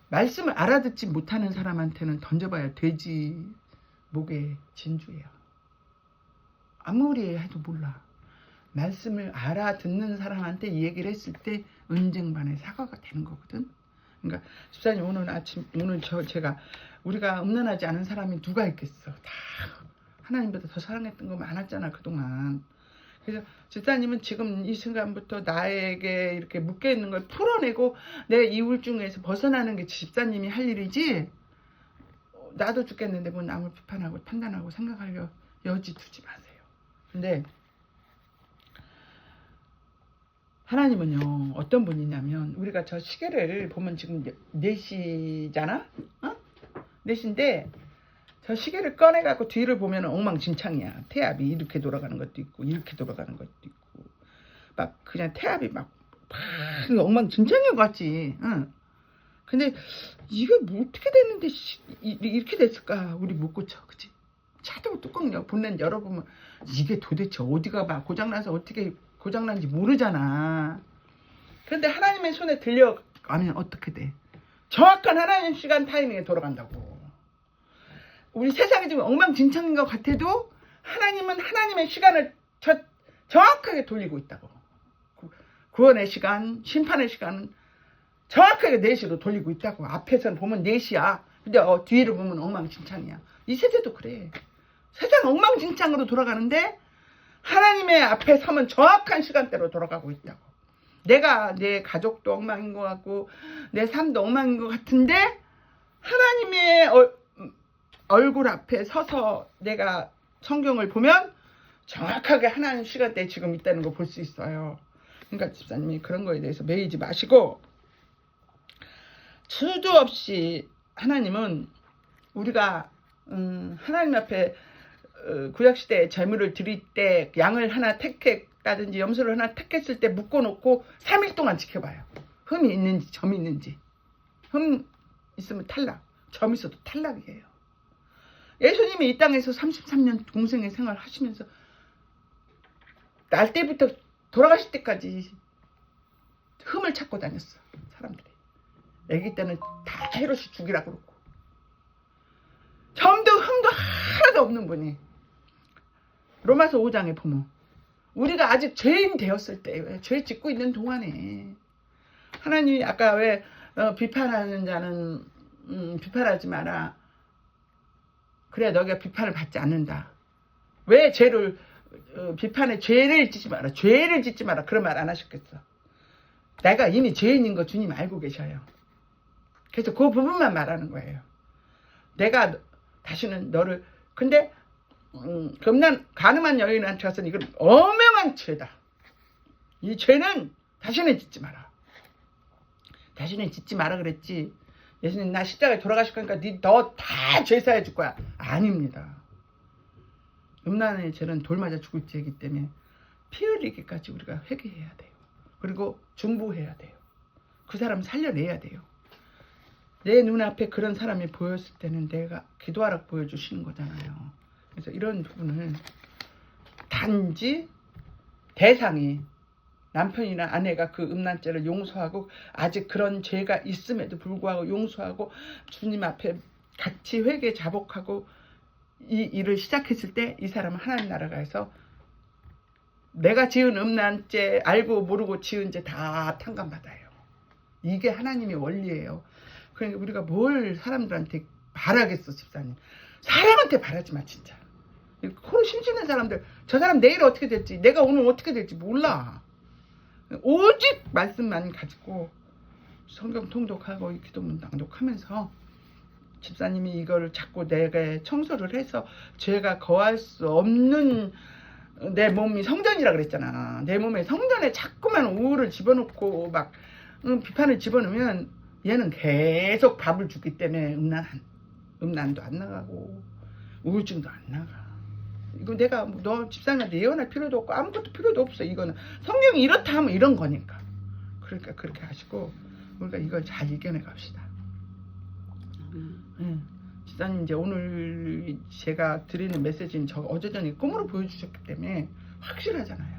말씀을 알아듣지 못하는 사람한테는 던져봐야 돼지 목에 진주예요. 아무리 해도 몰라. 말씀을 알아듣는 사람한테 이 얘기를 했을 때 은쟁반의 사과가 되는 거거든. 그러니까 집사님 오늘 제가 우리가 음란하지 않은 사람이 누가 있겠어. 다 하나님보다 더 사랑했던 거 많았잖아 그동안. 그래서 집사님은 지금 이 순간부터 나에게 이렇게 묶여있는 걸 풀어내고 내 이 우울증에서 벗어나는 게 집사님이 할 일이지, 나도 죽겠는데 뭐 남을 비판하고 판단하고 생각하려 여지 두지 마세요. 근데 하나님은요 어떤 분이냐면, 우리가 저 시계를 보면 지금 4시잖아? 4시인데 저 시계를 꺼내갖고 뒤를 보면 엉망진창이야. 태압이 이렇게 돌아가는 것도 있고 이렇게 돌아가는 것도 있고 막 그냥 태압이 막 엉망진창인 것 같지. 응. 근데 이게 뭐 어떻게 됐는데 이렇게 됐을까? 우리 못 고쳐. 그치? 차도 뚜껑 본넷 열어보면 이게 도대체 어디가 막 고장나서 어떻게 고장난지 모르잖아. 그런데 하나님의 손에 들려가면 어떻게 돼? 정확한 하나님 시간 타이밍에 돌아간다고. 우리 세상이 지금 엉망진창인 것 같아도 하나님은 하나님의 시간을 정확하게 돌리고 있다고. 구원의 시간, 심판의 시간은 정확하게 4시로 돌리고 있다고. 앞에서는 보면 4시야. 근데 뒤를 보면 엉망진창이야. 이 세대도 그래. 세상 엉망진창으로 돌아가는데 하나님의 앞에 서면 정확한 시간대로 돌아가고 있다고. 내 가족도 엉망인 것 같고 내 삶도 엉망인 것 같은데 하나님의 얼굴 앞에 서서 내가 성경을 보면 정확하게 하나님 시간대에 지금 있다는 거 볼 수 있어요. 그러니까 집사님이 그런 거에 대해서 매이지 마시고, 수도 없이 하나님은 우리가 하나님 앞에 구약시대에 제물을 드릴 때 양을 하나 택했다든지 염소를 하나 택했을 때 묶어놓고 3일 동안 지켜봐요. 흠이 있는지 점이 있는지. 흠 있으면 탈락, 점 있어도 탈락이에요. 예수님이 이 땅에서 33년 공생의 생활을 하시면서 날 때부터 돌아가실 때까지 흠을 찾고 다녔어. 사람들이 애기 때는 다 헤롯이 죽이라고 그러고 점도 흠도 하나도 없는 분이, 로마서 5장에 보면 우리가 아직 죄인 되었을 때, 죄 짓고 있는 동안에 하나님이 아까 왜 비판하는 자는 비판하지 마라. 그래야 너희가 비판을 받지 않는다. 왜 죄를 비판에 죄를 짓지 마라. 죄를 짓지 마라. 그런 말 안 하셨겠어. 내가 이미 죄인인 거 주님 알고 계셔요. 그래서 그 부분만 말하는 거예요. 내가 다시는 너를, 근데 가늠한 여인한테 가서는 이건 엄명한 죄다. 이 죄는 다시는 짓지 마라. 다시는 짓지 마라 그랬지. 예수님 나 십자가에 돌아가실 거니까 너 다 제사해 줄 거야. 아닙니다. 음란의 죄는 돌 맞아 죽을 죄이기 때문에 피 흘리기까지 우리가 회개해야 돼요. 그리고 중보해야 돼요. 그 사람 살려내야 돼요. 내 눈앞에 그런 사람이 보였을 때는 내가 기도하라고 보여주시는 거잖아요. 그래서 이런 부분을 단지 대상이 남편이나 아내가 그 음란죄를 용서하고 아직 그런 죄가 있음에도 불구하고 용서하고 주님 앞에 같이 회개 자복하고 이 일을 시작했을 때 이 사람은 하나님 나라가서 내가 지은 음란죄 알고 모르고 지은 죄 다 탕감받아요. 이게 하나님의 원리예요. 그러니까 우리가 뭘 사람들한테 바라겠어. 집사님 사람한테 바라지 마. 진짜 코로 심심한 사람들 저 사람 내일 어떻게 될지 내가 오늘 어떻게 될지 몰라. 오직 말씀만 가지고 성경 통독하고 기도문 낭독하면서 집사님이 이걸 자꾸 내가 청소를 해서 죄가 거할 수 없는 내 몸이 성전이라 그랬잖아. 내 몸에 성전에 자꾸만 우울을 집어넣고 막 비판을 집어넣으면 얘는 계속 밥을 주기 때문에 음란도 안 나가고 우울증도 안 나가. 이거 내가 너 집사님한테 예언할 필요도 없고 아무것도 필요도 없어. 이거는 성경이 이렇다 하면 이런 거니까. 그러니까 그렇게 하시고 우리가 이걸 잘 이겨내 갑시다. 집사님 이제 오늘 제가 드리는 메시지는 저 어제전에 꿈으로 보여주셨기 때문에 확실하잖아요.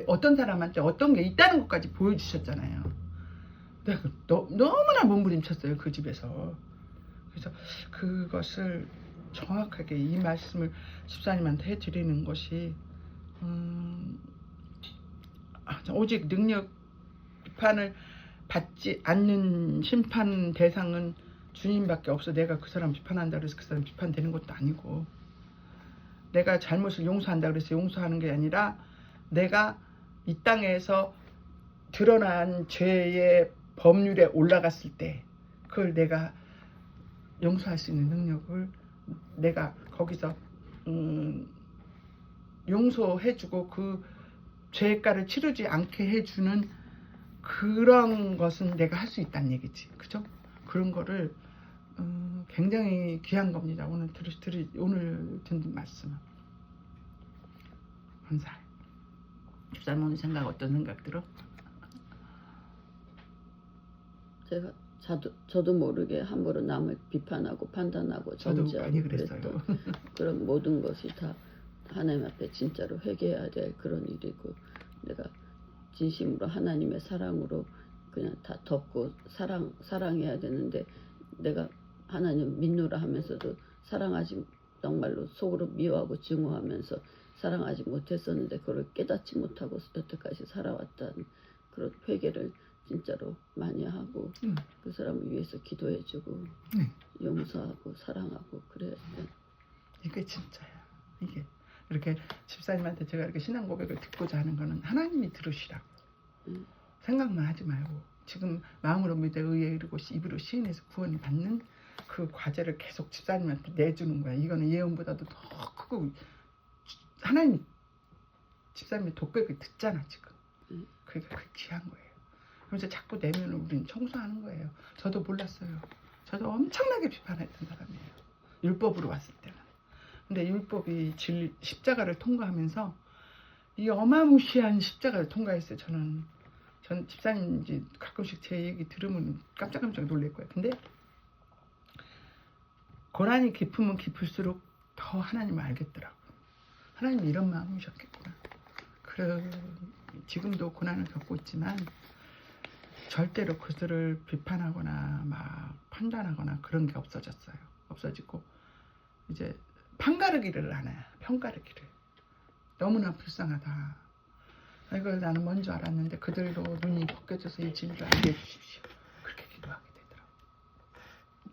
어떤 사람한테 어떤 게 있다는 것까지 보여주셨잖아요. 내가 너무나 몸부림쳤어요. 그 집에서. 그래서 그것을 정확하게 이 말씀을 집사님한테 해드리는 것이 오직 능력 비판을 받지 않는 심판 대상은 주님밖에 없어. 내가 그 사람 비판한다 그래서 그 사람 비판되는 것도 아니고 내가 잘못을 용서한다 그래서 용서하는 게 아니라 내가 이 땅에서 드러난 죄의 법률에 올라갔을 때 그걸 내가 용서할 수 있는 능력을 내가 거기서 용서해주고 그 죄가를 치르지 않게 해주는 그런 것은 내가 할 수 있다는 얘기지. 그죠? 그런 거를 굉장히 귀한 겁니다. 오늘 듣는 말씀은. 감사해요. 집사님 오늘 생각 어떤 생각 들어? 저도 모르게 함부로 남을 비판하고 판단하고 정죄하고 그랬던 그런 모든 것이 다 하나님 앞에 진짜로 회개해야 될 그런 일이고 내가 진심으로 하나님의 사랑으로 그냥 다 덮고 사랑해야 되는데 내가 하나님 믿노라 하면서도 사랑하지 정말로 속으로 미워하고 증오하면서 사랑하지 못했었는데 그걸 깨닫지 못하고 여태까지 살아왔다는 그런 회개를 진짜로 많이 하고 그 사람을 위해서 기도해주고 용서하고 사랑하고 그래야 돼. 이게 진짜야. 이게 이렇게 집사님한테 제가 이렇게 신앙 고백을 듣고자 하는 거는 하나님이 들으시라고 생각만 하지 말고 지금 마음으로 믿어 의에 이르고 입으로 시인해서 구원을 받는 그 과제를 계속 집사님한테 내주는 거야. 이거는 예언보다도 더 크고 하나님 집사님의 독백을 듣잖아 지금. 그러니까 그게 귀한 거예요. 그래서 자꾸 내면을 우리는 청소하는 거예요. 저도 몰랐어요. 저도 엄청나게 비판했던 사람이에요. 율법으로 왔을 때는. 근데 율법이 십자가를 통과하면서 이 어마무시한 십자가를 통과했어요. 전 집사님인지 가끔씩 제 얘기 들으면 깜짝깜짝 놀랄 거예요. 근데 고난이 깊으면 깊을수록 더 하나님을 알겠더라고. 하나님이 이런 마음이셨겠구나. 그래 지금도 고난을 겪고 있지만 절대로 그들을 비판하거나 막 판단하거나 그런 게 없어졌어요. 없어지고 이제 편가르기를 안 해요. 편가르기를. 너무나 불쌍하다. 이걸 나는 먼저 알았는데 그들로 눈이 벗겨져서 이 진리를 알게 해주십시오.